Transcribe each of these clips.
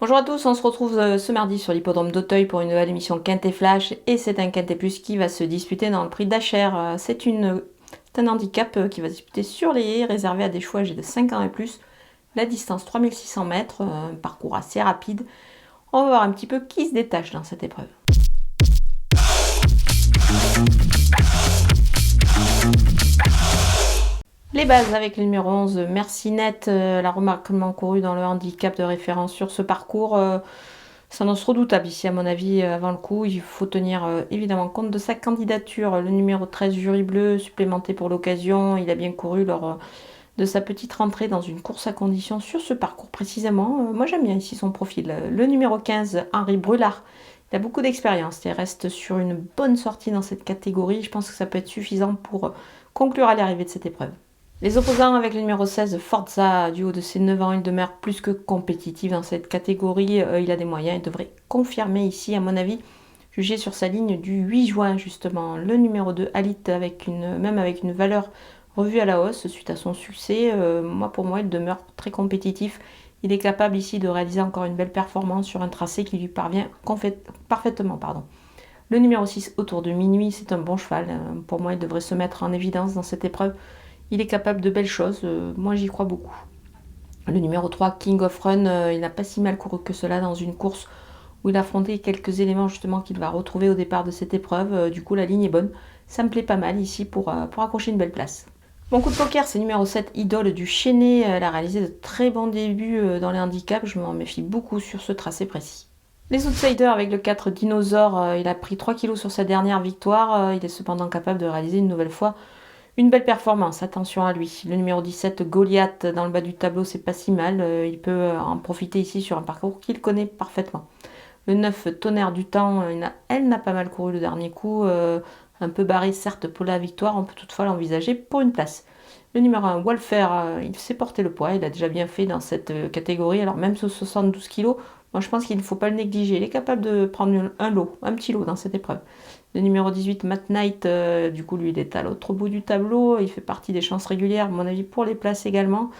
Bonjour à tous, on se retrouve ce mardi sur l'hippodrome d'Auteuil pour une nouvelle émission Quintet Flash et c'est un Quintet Plus qui va se disputer dans le prix d'Acher. C'est un handicap qui va se disputer sur les haies, réservé à des chevaux âgés de 5 ans et plus. La distance 3600 mètres, un parcours assez rapide. On va voir un petit peu qui se détache dans cette épreuve. Les bases avec le numéro 11, Mercinette, la remarquablement courue dans le handicap de référence sur ce parcours. S'annonce redoutable ici à mon avis avant le coup. Il faut tenir évidemment compte de sa candidature. Le numéro 13, Jury Bleu, supplémenté pour l'occasion. Il a bien couru lors de sa petite rentrée dans une course à conditions sur ce parcours précisément. Moi j'aime bien ici son profil. Le numéro 15, Henri Brulard. Il a beaucoup d'expérience. Il reste sur une bonne sortie dans cette catégorie. Je pense que ça peut être suffisant pour conclure à l'arrivée de cette épreuve. Les opposants avec le numéro 16, Forza, du haut de ses 9 ans, il demeure plus que compétitif dans cette catégorie. Il a des moyens, il devrait confirmer ici, à mon avis, jugé sur sa ligne du 8 juin, justement. Le numéro 2, Alit, même avec une valeur revue à la hausse suite à son succès. Pour moi, il demeure très compétitif. Il est capable ici de réaliser encore une belle performance sur un tracé qui lui parvient parfaitement. Le numéro 6, Autour de minuit, c'est un bon cheval. Pour moi, il devrait se mettre en évidence dans cette épreuve. Il est capable de belles choses, moi j'y crois beaucoup. Le numéro 3, King of Run, il n'a pas si mal couru que cela dans une course où il a affronté quelques éléments justement qu'il va retrouver au départ de cette épreuve. Du coup la ligne est bonne, ça me plaît pas mal ici pour accrocher une belle place. Mon coup de poker, c'est numéro 7, Idole du Chénet. Elle a réalisé de très bons débuts dans les handicaps, je m'en méfie beaucoup sur ce tracé précis. Les outsiders avec le 4, Dinosaure, il a pris 3 kg sur sa dernière victoire, il est cependant capable de réaliser une nouvelle fois une belle performance, attention à lui. Le numéro 17, Goliath, dans le bas du tableau, c'est pas si mal. Il peut en profiter ici sur un parcours qu'il connaît parfaitement. Le 9, Tonnerre du Temps, elle n'a pas mal couru le dernier coup. Un peu barré certes pour la victoire, on peut toutefois l'envisager pour une place. Le numéro 1, Wolfer, il sait porter le poids, il a déjà bien fait dans cette catégorie. Alors même sous 72 kg, moi je pense qu'il ne faut pas le négliger. Il est capable de prendre un petit lot dans cette épreuve. Le numéro 18, Matt Knight, du coup lui il est à l'autre bout du tableau, il fait partie des chances régulières, à mon avis pour les places également,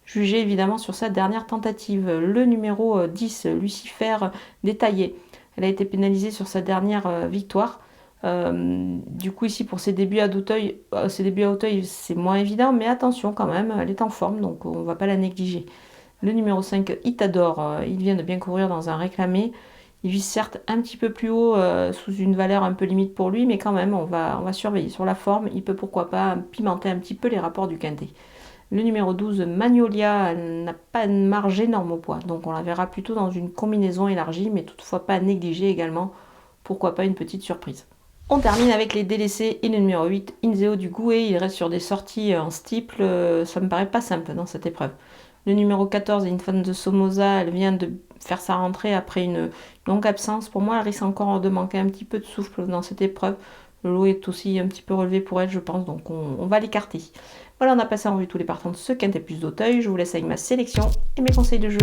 jugé évidemment sur sa dernière tentative. Le numéro 10, Lucifer, détaillé, elle a été pénalisée sur sa dernière victoire. Du coup ici pour ses débuts à Auteuil, c'est moins évident, mais attention quand même, elle est en forme, donc on ne va pas la négliger. Le numéro 5, Itador, il vient de bien courir dans un réclamé. Il vise certes un petit peu plus haut, sous une valeur un peu limite pour lui, mais quand même, on va surveiller sur la forme. Il peut pourquoi pas pimenter un petit peu les rapports du quintet. Le numéro 12, Magnolia, elle n'a pas une marge énorme au poids, donc on la verra plutôt dans une combinaison élargie, mais toutefois pas négligée également. Pourquoi pas une petite surprise. On termine avec les délaissés et le numéro 8, Inzeo du Gouet. Il reste sur des sorties en steeple, ça me paraît pas simple dans cette épreuve. Le numéro 14, Infant de Somoza, elle vient de faire sa rentrée après une longue absence. Pour moi, elle risque encore de manquer un petit peu de souffle dans cette épreuve. Le lot est aussi un petit peu relevé pour elle, je pense, donc on va l'écarter. Voilà, on a passé en revue tous les partants de ce Quintet Plus d'Auteuil. Je vous laisse avec ma sélection et mes conseils de jeu.